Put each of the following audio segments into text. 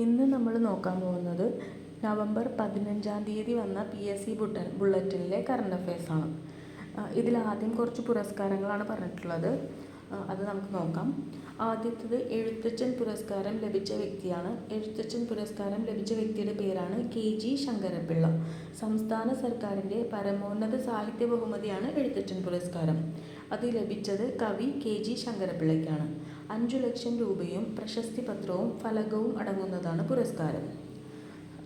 ഇന്ന് നമ്മൾ നോക്കാൻ പോകുന്നത് നവംബർ 15-ാം തീയതി വന്ന PSC ബുള്ളറ്റിനിലെ കറണ്ട് അഫയേഴ്സാണ്. ഇതിൽ ആദ്യം കുറച്ച് പുരസ്കാരങ്ങളാണ് പറഞ്ഞിട്ടുള്ളത്. അത് നമുക്ക് നോക്കാം. ആദ്യത്തേത് എഴുത്തച്ഛൻ പുരസ്കാരം ലഭിച്ച വ്യക്തിയാണ്. എഴുത്തച്ഛൻ പുരസ്കാരം ലഭിച്ച വ്യക്തിയുടെ പേരാണ് KG ശങ്കരപ്പിള്ള. സംസ്ഥാന സർക്കാരിൻ്റെ പരമോന്നത സാഹിത്യ ബഹുമതിയാണ് എഴുത്തച്ഛൻ പുരസ്കാരം. അത് ലഭിച്ചത് കവി KG ശങ്കരപ്പിള്ളയ്ക്കാണ്. 5 ലക്ഷം രൂപയും പ്രശസ്തി പത്രവും ഫലകവും അടങ്ങുന്നതാണ് പുരസ്കാരം.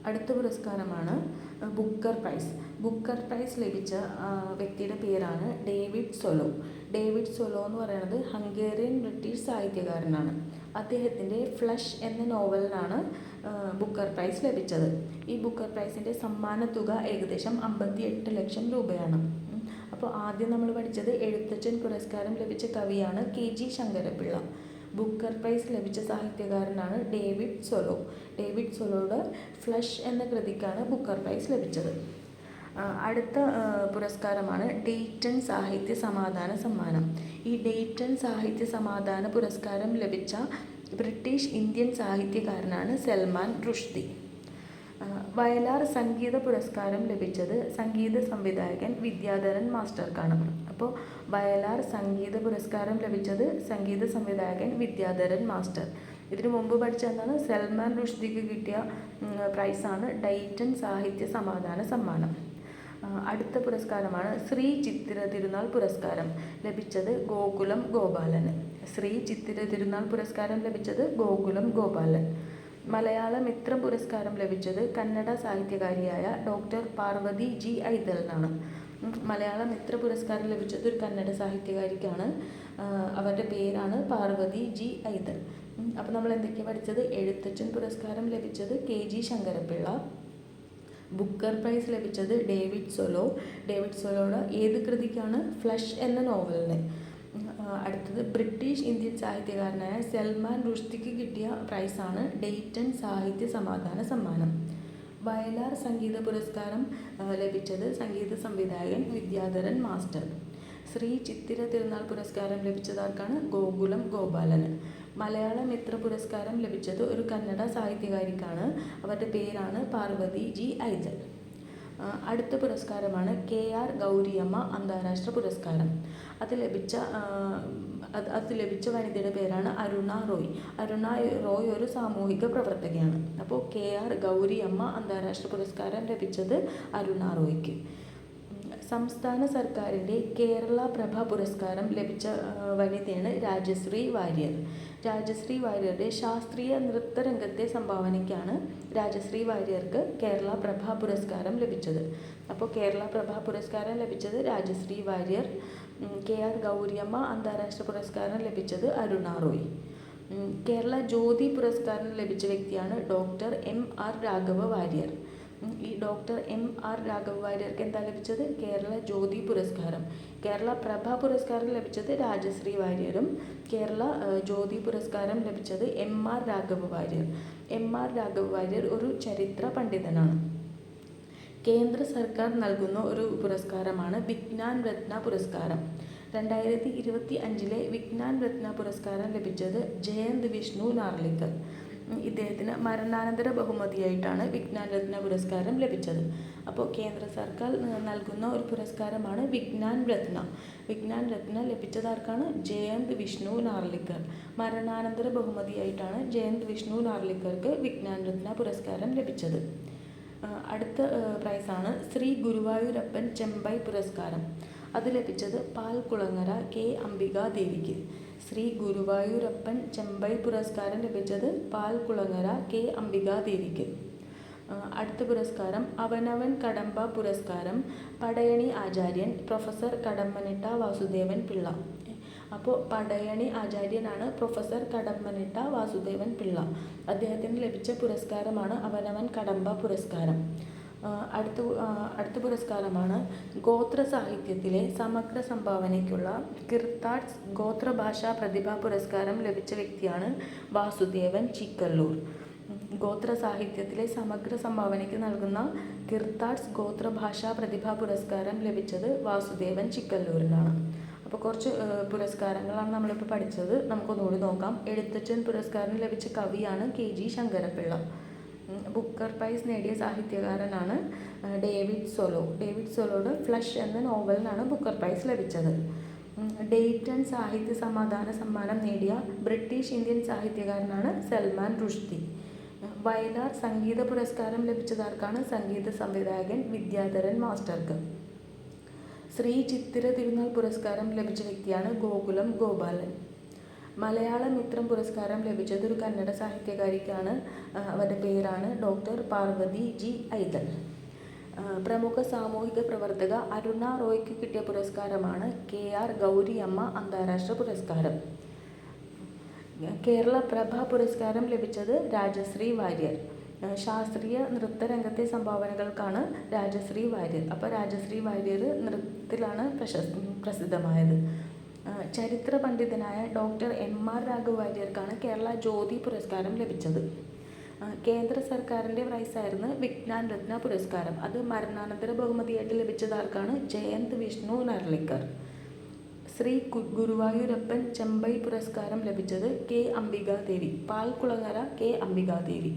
അടുത്ത പുരസ്കാരമാണ് ബുക്കർ പ്രൈസ്. ബുക്കർ പ്രൈസ് ലഭിച്ച വ്യക്തിയുടെ പേരാണ് ഡേവിഡ് സൊലോ. ഡേവിഡ് സൊലോ എന്ന് പറയുന്നത് ഹംഗേറിയൻ ബ്രിട്ടീഷ് സാഹിത്യകാരനാണ്. അദ്ദേഹത്തിൻ്റെ ഫ്ലഷ് എന്ന നോവലിനാണ് ബുക്കർ പ്രൈസ് ലഭിച്ചത്. ഈ ബുക്കർ പ്രൈസിൻ്റെ സമ്മാനത്തുക ഏകദേശം 58 ലക്ഷം രൂപയാണ്. അപ്പോൾ ആദ്യം നമ്മൾ പഠിച്ചത് എഴുത്തച്ഛൻ പുരസ്കാരം ലഭിച്ച കവിയാണ് KG ശങ്കരപ്പിള്ള. ബുക്കർ പ്രൈസ് ലഭിച്ച സാഹിത്യകാരനാണ് ഡേവിഡ് സൊലോ. ഡേവിഡ് സൊലോയുടെ ഫ്ലഷ് എന്ന കൃതിക്കാണ് ബുക്കർ പ്രൈസ് ലഭിച്ചത്. അടുത്ത പുരസ്കാരമാണ് ഡെയ്റ്റൺ സാഹിത്യ സമാധാന സമ്മാനം. ഈ ഡെയ്റ്റൺ സാഹിത്യ സമാധാന പുരസ്കാരം ലഭിച്ച ബ്രിട്ടീഷ് ഇന്ത്യൻ സാഹിത്യകാരനാണ് സൽമാൻ റുഷ്ദി. വയലാർ സംഗീത പുരസ്കാരം ലഭിച്ചത് സംഗീത സംവിധായകൻ വിദ്യാധരൻ മാസ്റ്റർക്കാണ്. അപ്പോൾ വയലാർ സംഗീത പുരസ്കാരം ലഭിച്ചത് സംഗീത സംവിധായകൻ വിദ്യാധരൻ മാസ്റ്റർ. ഇതിനു മുമ്പ് പഠിച്ച എന്താണ് സൽമാൻ റുഷ്ദിക്ക് കിട്ടിയ പ്രൈസാണ് ഡെയ്റ്റൺ സാഹിത്യ സമാധാന സമ്മാനം. അടുത്ത പുരസ്കാരമാണ് ശ്രീ ചിത്തിര തിരുനാൾ പുരസ്കാരം ലഭിച്ചത് ഗോകുലം ഗോപാലന്. ശ്രീ ചിത്തിര തിരുനാൾ പുരസ്കാരം ലഭിച്ചത് ഗോകുലം ഗോപാലൻ. മലയാള മിത്ര പുരസ്കാരം ലഭിച്ചത് കന്നഡ സാഹിത്യകാരിയായ ഡോക്ടർ പാർവതി G ഐതലിനാണ്. മലയാള മിത്ര പുരസ്കാരം ലഭിച്ചത് ഒരു കന്നഡ സാഹിത്യകാരിക്കാണ്. അവരുടെ പേരാണ് പാർവതി G ഐതൽ. അപ്പോൾ നമ്മൾ എന്തൊക്കെയാണ് പഠിച്ചത്? എഴുത്തച്ഛൻ പുരസ്കാരം ലഭിച്ചത് KG ശങ്കരപ്പിള്ള. ബുക്കർ പ്രൈസ് ലഭിച്ചത് ഡേവിഡ് സൊലോ. ഡേവിഡ് സൊലോയുടെ ഏത് കൃതിക്കാണ്? ഫ്ലഷ് എന്ന നോവലിന്. അടുത്തത് ബ്രിട്ടീഷ് ഇന്ത്യൻ സാഹിത്യകാരനായ സൽമാൻ റുഷ്ദിക്ക് കിട്ടിയ പ്രൈസാണ് ഡെയ്റ്റൺ സാഹിത്യ സമാധാന സമ്മാനം. വയലാർ സംഗീത പുരസ്കാരം ലഭിച്ചത് സംഗീത സംവിധായകൻ വിദ്യാധരൻ മാസ്റ്റർ. ശ്രീ ചിത്തിര തിരുനാൾ പുരസ്കാരം ലഭിച്ചതാർക്കാണ്? ഗോകുലം ഗോപാലന്. മലയാള മിത്ര പുരസ്കാരം ലഭിച്ചത് ഒരു കന്നഡ സാഹിത്യകാരിക്കാണ്. അവരുടെ പേരാണ് പാർവതി G ഐതൽ. അടുത്ത പുരസ്കാരമാണ് KR ഗൗരിയമ്മ അന്താരാഷ്ട്ര പുരസ്കാരം. അത് ലഭിച്ച വനിതയുടെ പേരാണ് അരുണ റോയ്. അരുണ റോയ് ഒരു സാമൂഹിക പ്രവർത്തകയാണ്. അപ്പോൾ KR ഗൗരിയമ്മ അന്താരാഷ്ട്ര പുരസ്കാരം ലഭിച്ചത് അരുണ റോയ്ക്ക്. സംസ്ഥാന സർക്കാരിൻ്റെ കേരള പ്രഭ പുരസ്കാരം ലഭിച്ച വനിതയാണ് രാജശ്രീ വാര്യർ. രാജശ്രീ വാര്യരുടെ ശാസ്ത്രീയ നൃത്തരംഗത്തെ സംഭാവനയ്ക്കാണ് രാജശ്രീ വാര്യർക്ക് കേരള പ്രഭ പുരസ്കാരം ലഭിച്ചത്. അപ്പോൾ കേരള പ്രഭ പുരസ്കാരം ലഭിച്ചത് രാജശ്രീ വാര്യർ. KR ഗൗരിയമ്മ അന്താരാഷ്ട്ര പുരസ്കാരം ലഭിച്ചത് അരുണ റോയ്. കേരള ജ്യോതി പുരസ്കാരം ലഭിച്ച വ്യക്തിയാണ് ഡോക്ടർ MR രാഘവ വാര്യർ. ഈ ഡോക്ടർ MR രാഘവ വാര്യർക്ക് എന്താ ലഭിച്ചത്? കേരള ജ്യോതി പുരസ്കാരം. കേരള പ്രഭ പുരസ്കാരം ലഭിച്ചത് രാജശ്രീ വാര്യരും കേരള ജ്യോതി പുരസ്കാരം ലഭിച്ചത് MR രാഘവ വാര്യർ. MR രാഘവ വാര്യർ ഒരു ചരിത്ര പണ്ഡിതനാണ്. കേന്ദ്ര സർക്കാർ നൽകുന്ന ഒരു പുരസ്കാരമാണ് വിജ്ഞാൻ രത്ന പുരസ്കാരം. 2025 വിജ്ഞാൻ രത്ന പുരസ്കാരം ലഭിച്ചത് ജയന്ത് വിഷ്ണു നാർലിക്കർ. ഇദ്ദേഹത്തിന് മരണാനന്തര ബഹുമതിയായിട്ടാണ് വിജ്ഞാൻ രത്ന പുരസ്കാരം ലഭിച്ചത്. അപ്പോൾ കേന്ദ്ര സർക്കാർ നൽകുന്ന ഒരു പുരസ്കാരമാണ് വിജ്ഞാൻ രത്ന. വിജ്ഞാൻ രത്ന ലഭിച്ചതാർക്കാണ്? ജയന്ത് വിഷ്ണു നാർലിക്കർ. മരണാനന്തര ബഹുമതിയായിട്ടാണ് ജയന്ത് വിഷ്ണു നാർലിക്കർക്ക് വിജ്ഞാൻ രത്ന പുരസ്കാരം ലഭിച്ചത്. അടുത്ത പ്രൈസാണ് ശ്രീ ഗുരുവായൂരപ്പൻ ചെമ്പൈ പുരസ്കാരം. അത് ലഭിച്ചത് പാൽക്കുളങ്ങര K അംബികാദേവിക്ക്. ശ്രീ ഗുരുവായൂരപ്പൻ ചെമ്പൈ പുരസ്കാരം ലഭിച്ചത് പാൽക്കുളങ്ങര K അംബികാദേവിക്ക്. അടുത്ത പുരസ്കാരം അവനവൻ കടമ്പ പുരസ്കാരം പടയണി ആചാര്യൻ പ്രൊഫസർ കടമ്മനിട്ട വാസുദേവൻ പിള്ള. അപ്പോൾ പടയണി ആചാര്യനാണ് പ്രൊഫസർ കടമ്മനിട്ട വാസുദേവൻ പിള്ള. അദ്ദേഹത്തിന് ലഭിച്ച പുരസ്കാരമാണ് അവനവൻ കടമ്പ പുരസ്കാരം. അടുത്ത പുരസ്കാരമാണ് ഗോത്ര സാഹിത്യത്തിലെ സമഗ്ര സംഭാവനയ്ക്കുള്ള കിർത്താഡ്സ് ഗോത്രഭാഷാ പ്രതിഭാ പുരസ്കാരം ലഭിച്ച വ്യക്തിയാണ് വാസുദേവൻ ചിക്കല്ലൂർ. ഗോത്ര സാഹിത്യത്തിലെ സമഗ്ര സംഭാവനയ്ക്ക് നൽകുന്ന കിർത്താഡ്സ് ഗോത്രഭാഷാ പ്രതിഭാ പുരസ്കാരം ലഭിച്ചത് വാസുദേവൻ ചിക്കല്ലൂരിനാണ്. അപ്പോൾ കുറച്ച് പുരസ്കാരങ്ങളാണ് നമ്മളിപ്പോൾ പഠിച്ചത്. നമുക്കൊന്നുകൂടി നോക്കാം. എഴുത്തച്ഛൻ പുരസ്കാരം ലഭിച്ച കവിയാണ് KG ശങ്കരപ്പിള്ള. ബുക്കർ പ്രൈസ് നേടിയ സാഹിത്യകാരനാണ് ഡേവിഡ് സൊലോ. ഡേവിഡ് സൊലോയുടെ ഫ്ലഷ് എന്ന നോവലിനാണ് ബുക്കർ പ്രൈസ് ലഭിച്ചത്. ഡെയ്റ്റൺ സാഹിത്യ സമാധാന സമ്മാനം നേടിയ ബ്രിട്ടീഷ് ഇന്ത്യൻ സാഹിത്യകാരനാണ് സൽമാൻ റുഷ്ദി. വയലാർ സംഗീത പുരസ്കാരം ലഭിച്ചതാർക്കാണ്? സംഗീത സംവിധായകൻ വിദ്യാധരൻ മാസ്റ്റർക്ക്. ശ്രീ ചിത്തിര തിരുനാൾ പുരസ്കാരം ലഭിച്ച വ്യക്തിയാണ് ഗോകുലം ഗോപാലൻ. മലയാള മിത്രം പുരസ്കാരം ലഭിച്ചത് ഒരു കന്നഡ സാഹിത്യകാരിക്കാണ്. അവരുടെ പേരാണ് ഡോക്ടർ പാർവതി ജി ഐതൽ. പ്രമുഖ സാമൂഹിക പ്രവർത്തക അരുണ റോയ്ക്ക് കിട്ടിയ പുരസ്കാരമാണ് KR ഗൗരിയമ്മ അന്താരാഷ്ട്ര പുരസ്കാരം. കേരള പ്രഭ പുരസ്കാരം ലഭിച്ചത് രാജശ്രീ വാര്യർ. ശാസ്ത്രീയ നൃത്തരംഗത്തെ സംഭാവനകൾക്കാണ് രാജശ്രീ വാര്യർ. അപ്പോൾ രാജശ്രീ വാര്യർ നൃത്തത്തിലാണ് പ്രസിദ്ധമായത്. ചരിത്ര പണ്ഡിതനായ ഡോക്ടർ MR രാഘവ് വാര്യർക്കാണ് കേരള ജ്യോതി പുരസ്കാരം ലഭിച്ചത്. കേന്ദ്ര സർക്കാരിൻ്റെ പ്രൈസായിരുന്നു വിജ്ഞാൻ രത്ന പുരസ്കാരം. അത് മരണാനന്തര ബഹുമതിയായിട്ട് ലഭിച്ചതാർക്കാണ്? ജയന്ത് വിഷ്ണു നർലിക്കർ. ശ്രീ ഗുരുവായൂരപ്പൻ ചെമ്പൈ പുരസ്കാരം ലഭിച്ചത് K അംബികാദേവി. പാൽക്കുളങ്ങര K അംബികാദേവി.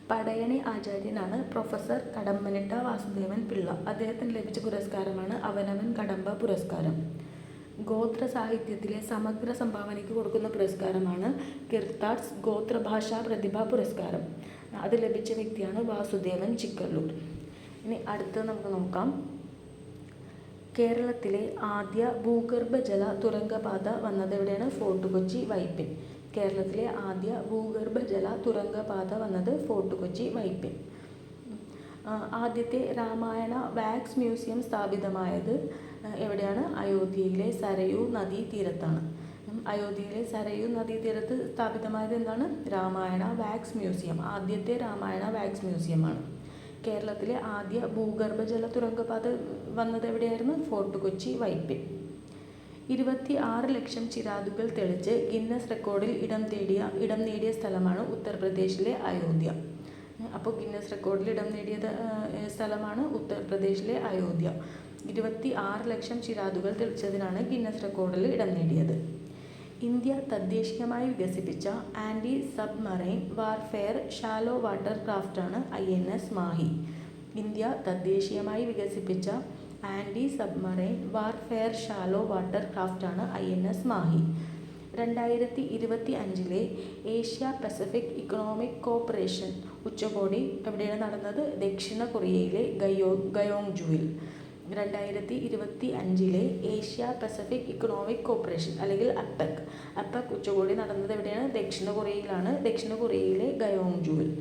പടയണി ആചാര്യനാണ് പ്രൊഫസർ കടമ്മനിട്ട വാസുദേവൻ പിള്ള. അദ്ദേഹത്തിന് ലഭിച്ച പുരസ്കാരമാണ് അവനവൻ കടമ്പ പുരസ്കാരം. ഗോത്ര സാഹിത്യത്തിലെ സമഗ്ര സംഭാവനയ്ക്ക് കൊടുക്കുന്ന പുരസ്കാരമാണ് കിർത്താഡ്സ് ഗോത്രഭാഷാ പ്രതിഭാ പുരസ്കാരം. അത് ലഭിച്ച വ്യക്തിയാണ് വാസുദേവൻ ചിക്കല്ലൂർ. ഇനി അടുത്തത് നമുക്ക് നോക്കാം. കേരളത്തിലെ ആദ്യ ഭൂഗർഭജല തുരങ്കപാത വന്നത് എവിടെയാണ്? ഫോർട്ട് കൊച്ചി വൈപ്പിൻ. കേരളത്തിലെ ആദ്യ ഭൂഗർഭജല തുരങ്കപാത വന്നത് ഫോർട്ട് കൊച്ചി വൈപ്പിൻ. ആദ്യത്തെ രാമായണ വാക്സ് മ്യൂസിയം സ്ഥാപിതമായത് എവിടെയാണ്? അയോധ്യയിലെ സരയൂ നദീതീരത്താണ്. അയോധ്യയിലെ സരയൂ നദീതീരത്ത് സ്ഥാപിതമായത് എന്താണ്? Ramayana wax museum. ആദ്യത്തെ രാമായണ വാക്സ് മ്യൂസിയമാണ്. കേരളത്തിലെ ആദ്യ ഭൂഗർഭജല തുരങ്കപാത വന്നത് എവിടെയായിരുന്നു? ഫോർട്ട് കൊച്ചി വൈപ്പിൻ. 26 ലക്ഷം ചിരാതുകൾ തെളിച്ച് ഗിന്നസ് റെക്കോർഡിൽ ഇടം നേടിയ സ്ഥലമാണ് ഉത്തർപ്രദേശിലെ അയോധ്യ. അപ്പോൾ ഗിന്നസ് റെക്കോർഡിൽ ഇടം നേടിയ സ്ഥലമാണ് ഉത്തർപ്രദേശിലെ അയോധ്യ. 26 ലക്ഷം ചിരാതുകൾ തെളിച്ചതിനാണ് ഗിന്നസ് റെക്കോർഡിൽ ഇടം നേടിയത്. ഇന്ത്യ തദ്ദേശീയമായി വികസിപ്പിച്ച anti submarine warfare shallow water ക്രാഫ്റ്റാണ് INS മാഹി. ഇന്ത്യ തദ്ദേശീയമായി വികസിപ്പിച്ച anti submarine warfare shallow water ക്രാഫ്റ്റാണ് INS Mahe. 2025 Asia Pacific Economic Corporation ഉച്ചകോടി എവിടെയാണ് നടന്നത്? ദക്ഷിണ കൊറിയയിലെ ഗയോങ്ജുവിൽ. 2025 ഏഷ്യ പസഫിക് ഇക്കണോമിക് കോർപ്പറേഷൻ അല്ലെങ്കിൽ അപ്പെക് ഉച്ചകോടി നടന്നത് എവിടെയാണ്? ദക്ഷിണ കൊറിയയിലാണ്. ദക്ഷിണ കൊറിയയിലെ ഗയോങ്ജുവിൽ.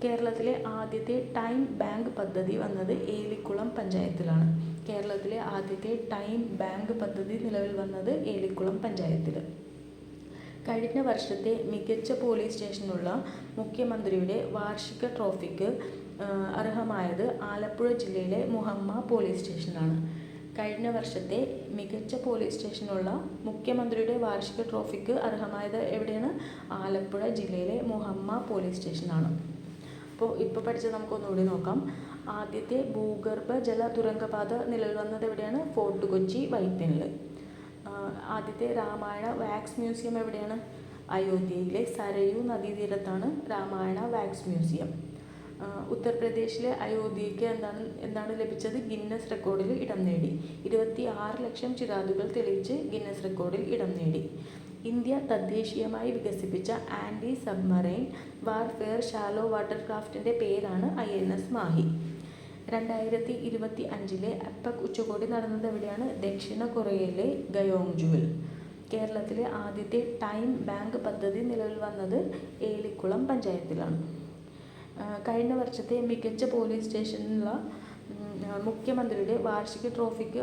കേരളത്തിലെ ആദ്യത്തെ ടൈം ബാങ്ക് പദ്ധതി വന്നത് ഏലിക്കുളം പഞ്ചായത്തിലാണ്. കേരളത്തിലെ ആദ്യത്തെ ടൈം ബാങ്ക് പദ്ധതി നിലവിൽ വന്നത് ഏലിക്കുളം പഞ്ചായത്തിൽ. കഴിഞ്ഞ വർഷത്തെ മികച്ച പോലീസ് സ്റ്റേഷനുള്ള മുഖ്യമന്ത്രിയുടെ വാർഷിക ട്രോഫിക്ക് അർഹമായത് ആലപ്പുഴ ജില്ലയിലെ മുഹമ്മ പോലീസ് സ്റ്റേഷനാണ്. കഴിഞ്ഞ വർഷത്തെ മികച്ച പോലീസ് സ്റ്റേഷനുള്ള മുഖ്യമന്ത്രിയുടെ വാർഷിക ട്രോഫിക്ക് അർഹമായത് എവിടെയാണ്? ആലപ്പുഴ ജില്ലയിലെ മുഹമ്മ പോലീസ് സ്റ്റേഷനാണ്. അപ്പോൾ ഇപ്പോൾ പഠിച്ചത് നമുക്കൊന്നുകൂടി നോക്കാം. ആദ്യത്തെ ഭൂഗർഭജല തുരങ്കപാത നിലവിൽ വന്നത് എവിടെയാണ്? ഫോർട്ട് കൊച്ചി വൈപ്പിനിൽ. ആദ്യത്തെ രാമായണ വാക്സ് മ്യൂസിയം എവിടെയാണ്? അയോധ്യയിലെ സരയൂ നദീതീരത്താണ് രാമായണ വാക്സ് മ്യൂസിയം. ഉത്തർപ്രദേശിലെ അയോധ്യയ്ക്ക് എന്താണ് ലഭിച്ചത്? ഗിന്നസ് റെക്കോർഡിൽ ഇടം നേടി. 26 ലക്ഷം ചിരാതുകൾ തെളിയിച്ച് ഗിന്നസ് റെക്കോർഡിൽ ഇടം നേടി. ഇന്ത്യ തദ്ദേശീയമായി വികസിപ്പിച്ച anti submarine warfare shallow water ക്രാഫ്റ്റിൻ്റെ പേരാണ് INS മാഹി. 2025 അപ്പെക് ഉച്ചകോടി നടന്നത് എവിടെയാണ്? ദക്ഷിണ കൊറിയയിലെ ഗയോങ്ജുവിൽ. കേരളത്തിലെ ആദ്യത്തെ ടൈം ബാങ്ക് പദ്ധതി നിലവിൽ വന്നത് ഏലിക്കുളം പഞ്ചായത്തിലാണ്. കഴിഞ്ഞ വർഷത്തെ മികച്ച പോലീസ് സ്റ്റേഷനുള്ള മുഖ്യമന്ത്രിയുടെ വാർഷിക ട്രോഫിക്ക്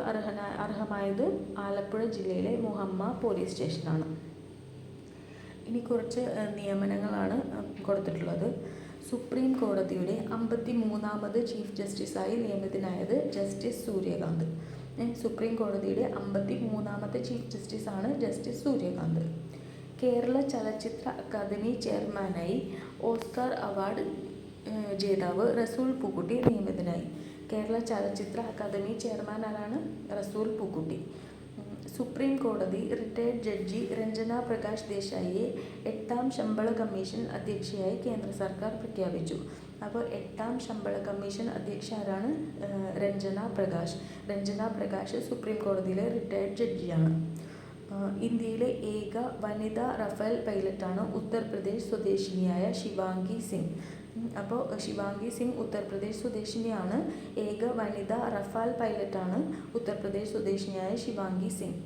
അർഹമായത് ആലപ്പുഴ ജില്ലയിലെ മുഹമ്മ പോലീസ് സ്റ്റേഷനാണ്. ഇനി കുറച്ച് നിയമനങ്ങളാണ് കൊടുത്തിട്ടുള്ളത്. സുപ്രീം കോടതിയുടെ 53ാമത് ചീഫ് ജസ്റ്റിസായി നിയമിതനായത് ജസ്റ്റിസ് സൂര്യകാന്ത്. സുപ്രീം കോടതിയുടെ 53ാമത്തെ ചീഫ് ജസ്റ്റിസാണ് ജസ്റ്റിസ് സൂര്യകാന്ത്. കേരള ചലച്ചിത്ര അക്കാദമി ചെയർമാനായി ഓസ്കാർ അവാർഡ് ജേതാവ് റസൂൽ പൂക്കുട്ടി നിയമിതനായി. കേരള ചലച്ചിത്ര അക്കാദമി ചെയർമാൻ ആരാണ്? റസൂൽ പൂക്കുട്ടി. സുപ്രീം കോടതി റിട്ടയർഡ് ജഡ്ജി രഞ്ജന പ്രകാശ് ദേശായിയെ 8ാം ശമ്പള കമ്മീഷൻ അധ്യക്ഷയായി കേന്ദ്ര സർക്കാർ പ്രഖ്യാപിച്ചു. അപ്പോൾ 8ാം ശമ്പള കമ്മീഷൻ അധ്യക്ഷ ആരാണ്? രഞ്ജന പ്രകാശ്. രഞ്ജന പ്രകാശ് സുപ്രീം കോടതിയിലെ റിട്ടയർഡ് ജഡ്ജിയാണ്. ഇന്ത്യയിലെ ഏക വനിതാ റഫേൽ പൈലറ്റാണ് ഉത്തർപ്രദേശ് സ്വദേശിനിയായ ശിവാംഗി സിംഗ്. അപ്പോൾ ശിവാംഗി സിംഗ് ഉത്തർപ്രദേശ് സ്വദേശിനിയാണ്. ഏക വനിതാ റഫാൽ പൈലറ്റാണ് ഉത്തർപ്രദേശ് സ്വദേശിനിയായ ശിവാംഗി സിംഗ്.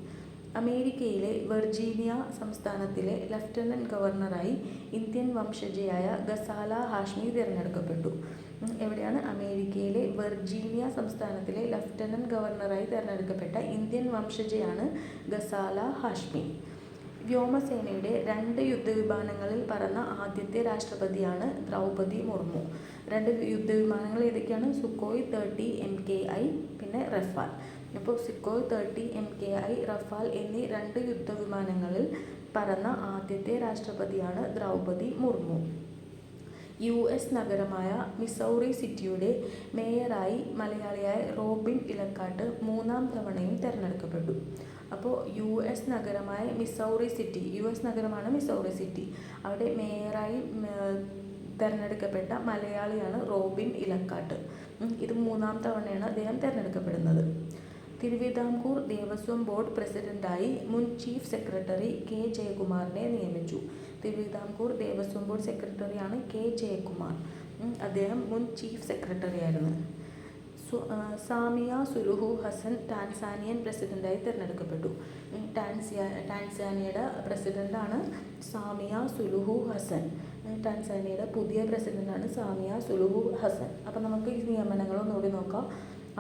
അമേരിക്കയിലെ വെർജീനിയ സംസ്ഥാനത്തിലെ ലഫ്റ്റനന്റ് ഗവർണറായി ഇന്ത്യൻ വംശജയായ ഗസാല ഹാഷ്മി തിരഞ്ഞെടുക്കപ്പെട്ടു. എവിടെയാണ്? അമേരിക്കയിലെ വെർജീനിയ സംസ്ഥാനത്തിലെ ലഫ്റ്റനന്റ് ഗവർണറായി തിരഞ്ഞെടുക്കപ്പെട്ട ഇന്ത്യൻ വംശജയാണ് ഗസാല ഹാഷ്മി. വ്യോമസേനയുടെ 2 യുദ്ധവിമാനങ്ങളിൽ പറന്ന ആദ്യത്തെ രാഷ്ട്രപതിയാണ് ദ്രൗപദി മുർമു. 2 യുദ്ധവിമാനങ്ങൾ ഏതൊക്കെയാണ്? സുഖോയ് 30 MKI പിന്നെ റഫാൽ. അപ്പോൾ സുഖോയ് 30 MKI, റഫാൽ എന്നീ 2 യുദ്ധവിമാനങ്ങളിൽ പറന്ന ആദ്യത്തെ രാഷ്ട്രപതിയാണ് ദ്രൗപദി മുർമു. US നഗരമായ മിസൗറി സിറ്റിയുടെ മേയറായി മലയാളിയായ റോബിൻ ഇലക്കാട്ട് 3ാം തവണയും തിരഞ്ഞെടുക്കപ്പെട്ടു. അപ്പോൾ US നഗരമായ മിസൗറി സിറ്റി, US നഗരമാണ് മിസൗറി സിറ്റി, അവിടെ മേയറായി തിരഞ്ഞെടുക്കപ്പെട്ട മലയാളിയാണ് റോബിൻ ഇലക്കാട്ട്. ഇത് 3ാം തവണയാണ് അദ്ദേഹം തിരഞ്ഞെടുക്കപ്പെടുന്നത്. തിരുവിതാംകൂർ ദേവസ്വം ബോർഡ് പ്രസിഡന്റായി മുൻ ചീഫ് സെക്രട്ടറി കെ ജയകുമാറിനെ നിയമിച്ചു. തിരുവിതാംകൂർ ദേവസ്വം ബോർഡ് സെക്രട്ടറിയാണ് കെ ജയകുമാർ. അദ്ദേഹം മുൻ ചീഫ് സെക്രട്ടറി ആയിരുന്നു. സാമിയ സുലുഹു ഹസൻ ടാൻസാനിയൻ പ്രസിഡന്റായി തിരഞ്ഞെടുക്കപ്പെട്ടു. ടാൻസാനിയയുടെ പ്രസിഡന്റാണ് സാമിയ സുലുഹു ഹസൻ. ടാൻസാനിയയുടെ പുതിയ പ്രസിഡന്റാണ് സാമിയ സുലുഹു ഹസൻ. അപ്പം നമുക്ക് ഈ നിയമനങ്ങളൊന്നുകൂടി നോക്കാം.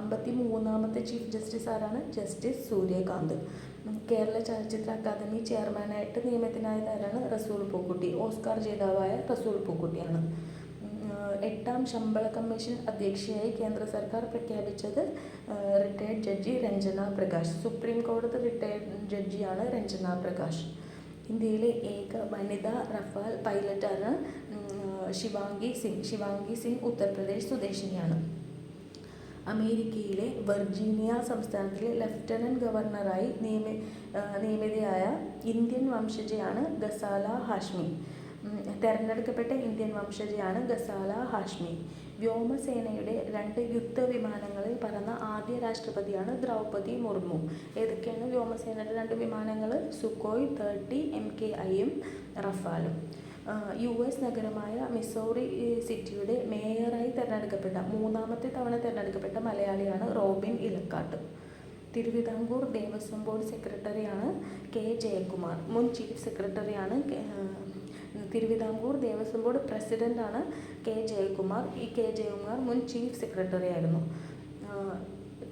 53ാമത്തെ ചീഫ് ജസ്റ്റിസ് ആരാണ്? ജസ്റ്റിസ് സൂര്യകാന്ത്. കേരള ചലച്ചിത്ര അക്കാദമി ചെയർമാനായിട്ട് നിയമിതനായതാരാണ്? റസൂൽ പൂക്കുട്ടി. ഓസ്കാർ ജേതാവായ റസൂൽ പൂക്കുട്ടിയാണ്. 8ാം ശമ്പള കമ്മീഷൻ അധ്യക്ഷയായി കേന്ദ്ര സർക്കാർ പ്രഖ്യാപിച്ചത് retired judge Ranjana Prakash. Supreme കോടതി റിട്ടയർഡ് ജഡ്ജിയാണ് രഞ്ജന പ്രകാശ്. ഇന്ത്യയിലെ ഏക വനിതാ റഫാൽ പൈലറ്റാണ് ശിവാംഗി സിംഗ്. ശിവാംഗി സിംഗ് ഉത്തർപ്രദേശ് സ്വദേശിനിയാണ്. അമേരിക്കയിലെ വെർജീനിയ സംസ്ഥാനത്തിലെ ലഫ്റ്റനന്റ് ഗവർണറായി നിയമിതയായ ഇന്ത്യൻ വംശജയാണ് ഗസാല ഹാഷ്മി. തെരഞ്ഞെടുക്കപ്പെട്ട ഇന്ത്യൻ വംശജയാണ് ഗസാല ഹാഷ്മി. വ്യോമസേനയുടെ 2 യുദ്ധവിമാനങ്ങളിൽ പറന്ന ആദ്യ രാഷ്ട്രപതിയാണ് ദ്രൗപദി മുർമു. ഏതൊക്കെയാണ് വ്യോമസേനയുടെ 2 വിമാനങ്ങൾ? സുഖോയ് 30 MKIയും റഫാലും. US നഗരമായ മിസൗറി സിറ്റിയുടെ മേയറായി തിരഞ്ഞെടുക്കപ്പെട്ട 3ാമത്തെ തവണ തിരഞ്ഞെടുക്കപ്പെട്ട മലയാളിയാണ് റോബിൻ ഇലക്കാട്ട്. തിരുവിതാംകൂർ ദേവസ്വം ബോർഡ് സെക്രട്ടറിയാണ് കെ ജയകുമാർ. മുൻ ചീഫ് സെക്രട്ടറിയാണ് തിരുവിതാംകൂർ ദേവസ്വം ബോർഡ് പ്രസിഡന്റാണ് കെ ജയകുമാർ. ഈ കെ ജയകുമാർ മുൻ ചീഫ് സെക്രട്ടറി ആയിരുന്നു.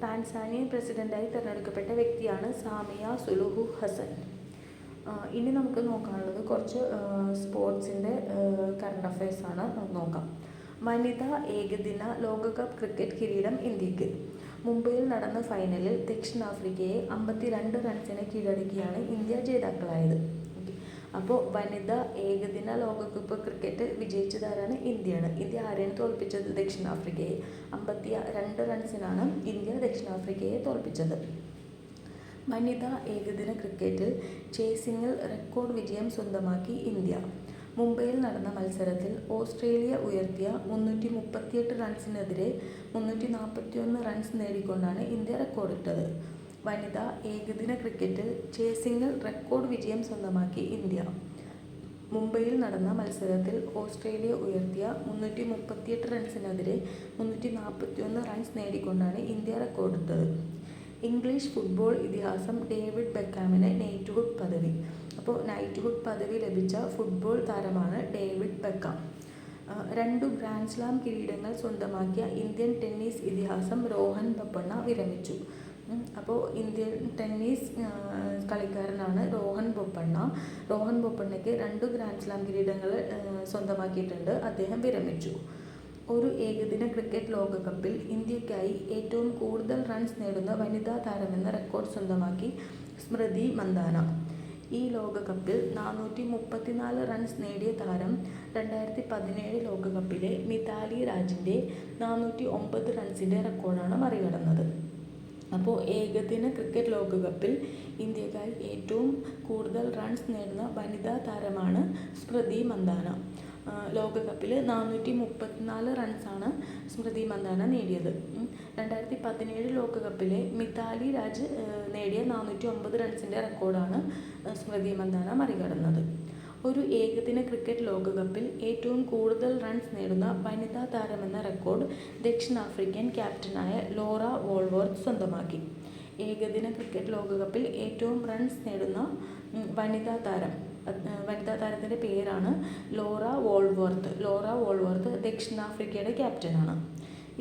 ടാൻസാനിയൻ പ്രസിഡന്റായി തിരഞ്ഞെടുക്കപ്പെട്ട വ്യക്തിയാണ് സാമിയ സുലുഹു ഹസൻ. ഇനി നമുക്ക് നോക്കാനുള്ളത് കുറച്ച് സ്പോർട്സിൻ്റെ കറണ്ട് അഫയേഴ്സാണ്. നമുക്ക് നോക്കാം. വനിതാ ഏകദിന ലോകകപ്പ് ക്രിക്കറ്റ് കിരീടം ഇന്ത്യക്ക്. മുംബൈയിൽ നടന്ന ഫൈനലിൽ ദക്ഷിണാഫ്രിക്കയെ 52 റൺസിന് കീഴടക്കിയാണ് ഇന്ത്യ ജേതാക്കളായത്. അപ്പോൾ വനിതാ ഏകദിന ലോകകപ്പ് ക്രിക്കറ്റ് വിജയിച്ചതാരാണ്? ഇന്ത്യയാണ്. ഇന്ത്യ ആരെയാണ് തോൽപ്പിച്ചത്? ദക്ഷിണാഫ്രിക്കയെ. 52 റൺസിനാണ് ഇന്ത്യ ദക്ഷിണാഫ്രിക്കയെ തോൽപ്പിച്ചത്. വനിതാ ഏകദിന ക്രിക്കറ്റിൽ ചേസിങ്ങിൽ റെക്കോർഡ് വിജയം സ്വന്തമാക്കി ഇന്ത്യ. മുംബൈയിൽ നടന്ന മത്സരത്തിൽ ഓസ്ട്രേലിയ ഉയർത്തിയ 338 റൺസിനെതിരെ 341 റൺസ് നേടിക്കൊണ്ടാണ് ഇന്ത്യ റെക്കോർഡിട്ടത്. വനിതാ ഏകദിന ക്രിക്കറ്റിൽ ചേസിങ്ങിൽ റെക്കോർഡ് വിജയം സ്വന്തമാക്കി ഇന്ത്യ. മുംബൈയിൽ നടന്ന മത്സരത്തിൽ ഓസ്ട്രേലിയ ഉയർത്തിയ 338 റൺസിനെതിരെ 341 റൺസ് നേടിക്കൊണ്ടാണ് ഇന്ത്യ റെക്കോർഡിട്ടത്. ഇംഗ്ലീഷ് ഫുട്ബോൾ ഇതിഹാസം ഡേവിഡ് ബെക്കാമിന് നൈറ്റ്ഹുഡ് പദവി. അപ്പോൾ നൈറ്റ്ഹുഡ് പദവി ലഭിച്ച ഫുട്ബോൾ താരമാണ് ഡേവിഡ് ബെക്കാം. 2 ഗ്രാൻഡ് സ്ലാം കിരീടങ്ങൾ സ്വന്തമാക്കിയ ഇന്ത്യൻ ടെന്നീസ് ഇതിഹാസം രോഹൻ ബൊപ്പണ്ണ വിരമിച്ചു. അപ്പോൾ ഇന്ത്യൻ ടെന്നീസ് കളിക്കാരനാണ് രോഹൻ ബൊപ്പണ്ണ. രോഹൻ ബൊപ്പണ്ണയ്ക്ക് 2 ഗ്രാൻഡ് സ്ലാം കിരീടങ്ങൾ സ്വന്തമാക്കിയിട്ടുണ്ട്. അദ്ദേഹം വിരമിച്ചു. ഒരു ഏകദിന ക്രിക്കറ്റ് ലോകകപ്പിൽ ഇന്ത്യക്കായി ഏറ്റവും കൂടുതൽ റൺസ് നേടുന്ന വനിതാ താരമെന്ന റെക്കോർഡ് സ്വന്തമാക്കി സ്മൃതി മന്ദാന. ഈ ലോകകപ്പിൽ 434 റൺസ് നേടിയ താരം 2017 ലോകകപ്പിലെ മിതാലി രാജിൻ്റെ 409 റൺസിൻ്റെ റെക്കോർഡാണ് മറികടന്നത്. അപ്പോൾ ഏകദിന ക്രിക്കറ്റ് ലോകകപ്പിൽ ഇന്ത്യക്കായി ഏറ്റവും കൂടുതൽ റൺസ് നേടുന്ന വനിതാ താരമാണ് സ്മൃതി മന്ദാന. ലോകകപ്പിൽ 434 റൺസാണ് സ്മൃതി മന്ദാന നേടിയത്. 2017 ലോകകപ്പിലെ മിതാലി രാജ് നേടിയ 409 റൺസിൻ്റെ റെക്കോർഡാണ് സ്മൃതി മന്ദാന മറികടന്നത്. ഒരു ഏകദിന ക്രിക്കറ്റ് ലോകകപ്പിൽ ഏറ്റവും കൂടുതൽ റൺസ് നേടുന്ന വനിതാ താരമെന്ന റെക്കോർഡ് ദക്ഷിണാഫ്രിക്കൻ ക്യാപ്റ്റനായ ലോറ വോൾവർത്ത് സ്വന്തമാക്കി. ഏകദിന ക്രിക്കറ്റ് ലോകകപ്പിൽ ഏറ്റവും റൺസ് നേടുന്ന വനിതാ താരത്തിൻ്റെ പേരാണ് ലോറ വോൾവർത്ത് ദക്ഷിണാഫ്രിക്കയുടെ ക്യാപ്റ്റനാണ്.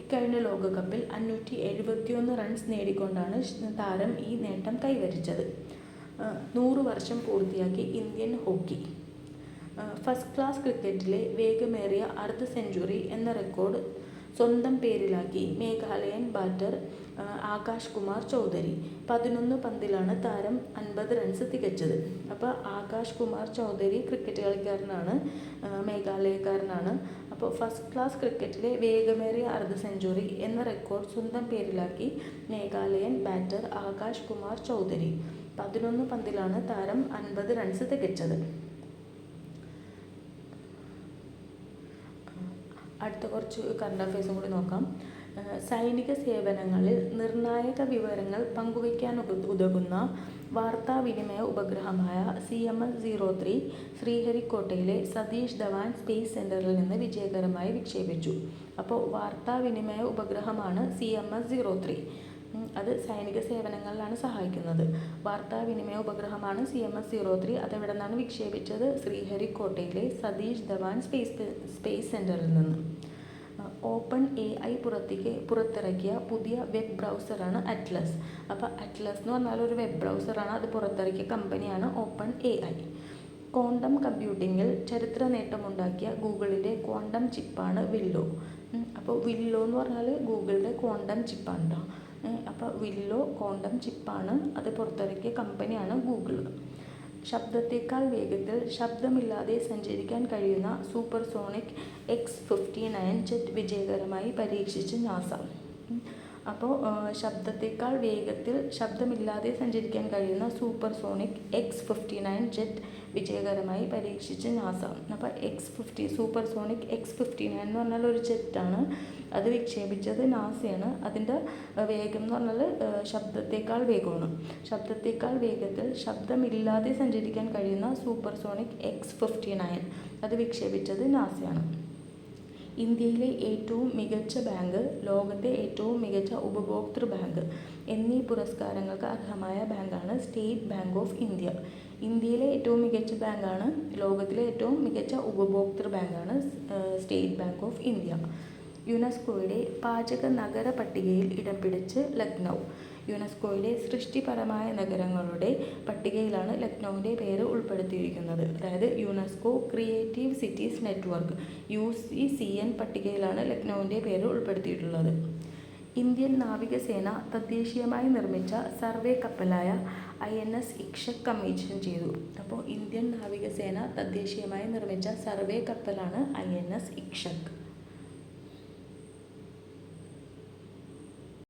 ഇക്കഴിഞ്ഞ ലോകകപ്പിൽ 571 റൺസ് നേടിക്കൊണ്ടാണ് താരം ഈ നേട്ടം കൈവരിച്ചത്. 100 വർഷം പൂർത്തിയാക്കി ഇന്ത്യൻ ഹോക്കി. ഫസ്റ്റ് ക്ലാസ് ക്രിക്കറ്റിലെ വേഗമേറിയ അർദ്ധ സെഞ്ചുറി എന്ന റെക്കോർഡ് സ്വന്തം പേരിലാക്കി മേഘാലയൻ ബാറ്റർ ആകാശ് കുമാർ ചൗധരി. 11 പന്തിലാണ് താരം 50 റൺസ് തികച്ചത്. അപ്പോൾ ആകാശ് കുമാർ ചൗധരി ക്രിക്കറ്റ് കളിക്കാരനാണ്, മേഘാലയക്കാരനാണ്. അപ്പോൾ ഫസ്റ്റ് ക്ലാസ് ക്രിക്കറ്റിലെ വേഗമേറിയ അർദ്ധ സെഞ്ചുറി എന്ന റെക്കോർഡ് സ്വന്തം പേരിലാക്കി മേഘാലയൻ ബാറ്റർ ആകാശ് കുമാർ ചൗധരി. 11 പന്തിലാണ് താരം 50 റൺസ് തികച്ചത്. അടുത്ത കുറച്ച് കറണ്ട് അഫയേഴ്സും കൂടി നോക്കാം. സൈനിക സേവനങ്ങളിൽ നിർണായക വിവരങ്ങൾ പങ്കുവയ്ക്കാൻ ഉതകുന്ന വാർത്താവിനിമയ ഉപഗ്രഹമായ CMS-03 ശ്രീഹരിക്കോട്ടയിലെ സതീഷ് ധവാൻ സ്പേസ് സെൻറ്ററിൽ നിന്ന് വിജയകരമായി വിക്ഷേപിച്ചു. അപ്പോൾ വാർത്താവിനിമയ ഉപഗ്രഹമാണ് CMS-03. അത് സൈനിക സേവനങ്ങളിലാണ് സഹായിക്കുന്നത്. വാർത്താവിനിമയ ഉപഗ്രഹമാണ് CMS-03. അതെവിടെ നിന്നാണ് വിക്ഷേപിച്ചത്? ശ്രീഹരിക്കോട്ടയിലെ സതീഷ് ധവാൻ സ്പേസ് സെൻറ്ററിൽ നിന്ന്. ഓപ്പൺ AI പുറത്തിറക്കിയ പുതിയ വെബ് ബ്രൗസറാണ് അറ്റ്ലസ്. അപ്പോൾ അറ്റ്ലസ് എന്ന് പറഞ്ഞാൽ ഒരു വെബ് ബ്രൗസറാണ്. അത് പുറത്തിറക്കിയ കമ്പനിയാണ് ഓപ്പൺ AI. ക്വാണ്ടം കമ്പ്യൂട്ടിങ്ങിൽ ചരിത്ര നേട്ടമുണ്ടാക്കിയ ഗൂഗിളിൻ്റെ ക്വാണ്ടം ചിപ്പാണ് വില്ലോ. അപ്പോൾ വില്ലോ എന്ന് പറഞ്ഞാൽ ഗൂഗിളിൻ്റെ ക്വാണ്ടം ചിപ്പാണ് കേട്ടോ. അപ്പോൾ വില്ലോ ക്വാണ്ടം ചിപ്പാണ്. അത് പുറത്തിറക്കിയ കമ്പനിയാണ് ഗൂഗിൾ. ശബ്ദത്തേക്കാൾ വേഗത്തിൽ ശബ്ദമില്ലാതെ സഞ്ചരിക്കാൻ കഴിയുന്ന സൂപ്പർസോണിക് X-59 ജെറ്റ് വിജയകരമായി പരീക്ഷിച്ച് നാസ. അപ്പോൾ ശബ്ദത്തേക്കാൾ വേഗത്തിൽ ശബ്ദമില്ലാതെ സഞ്ചരിക്കാൻ കഴിയുന്ന സൂപ്പർസോണിക് X-59 ജെറ്റ് വിജയകരമായി പരീക്ഷിച്ച് നാസ. അപ്പോൾ സൂപ്പർസോണിക് X-59 എന്ന് പറഞ്ഞാൽ ഒരു ജെറ്റാണ്. അത് വിക്ഷേപിച്ചത് നാസയാണ്. അതിൻ്റെ വേഗം എന്ന് പറഞ്ഞാൽ ശബ്ദത്തേക്കാൾ വേഗമാണ്. ശബ്ദത്തേക്കാൾ വേഗത്തിൽ ശബ്ദമില്ലാതെ സഞ്ചരിക്കാൻ കഴിയുന്ന സൂപ്പർസോണിക് X-59 അത് വിക്ഷേപിച്ചത് നാസയാണ്. ഇന്ത്യയിലെ ഏറ്റവും മികച്ച ബാങ്ക്, ലോകത്തെ ഏറ്റവും മികച്ച ഉപഭോക്തൃ ബാങ്ക് എന്നീ പുരസ്കാരങ്ങൾക്ക് അർഹമായ ബാങ്കാണ് സ്റ്റേറ്റ് ബാങ്ക് ഓഫ് ഇന്ത്യ. ഇന്ത്യയിലെ ഏറ്റവും മികച്ച ബാങ്കാണ്, ലോകത്തിലെ ഏറ്റവും മികച്ച ഉപഭോക്തൃ ബാങ്കാണ് സ്റ്റേറ്റ് ബാങ്ക് ഓഫ് ഇന്ത്യ. യുനെസ്കോയുടെ പാചക നഗര പട്ടികയിൽ ഇടം പിടിച്ച് ലക്നൗ. യുനെസ്കോയിലെ സൃഷ്ടിപരമായ നഗരങ്ങളുടെ പട്ടികയിലാണ് ലക്നൗവിൻ്റെ പേര് ഉൾപ്പെടുത്തിയിരിക്കുന്നത്. അതായത് UNESCO creative cities network UCCN പട്ടികയിലാണ് ലക്നൗവിൻ്റെ പേര് ഉൾപ്പെടുത്തിയിട്ടുള്ളത്. ഇന്ത്യൻ നാവികസേന തദ്ദേശീയമായി നിർമ്മിച്ച സർവേ കപ്പലായ INS ഇക്ഷക് കമ്മീഷൻ ചെയ്തു. അപ്പോൾ ഇന്ത്യൻ നാവികസേന തദ്ദേശീയമായി നിർമ്മിച്ച സർവേ കപ്പലാണ് INS ഇക്ഷക്.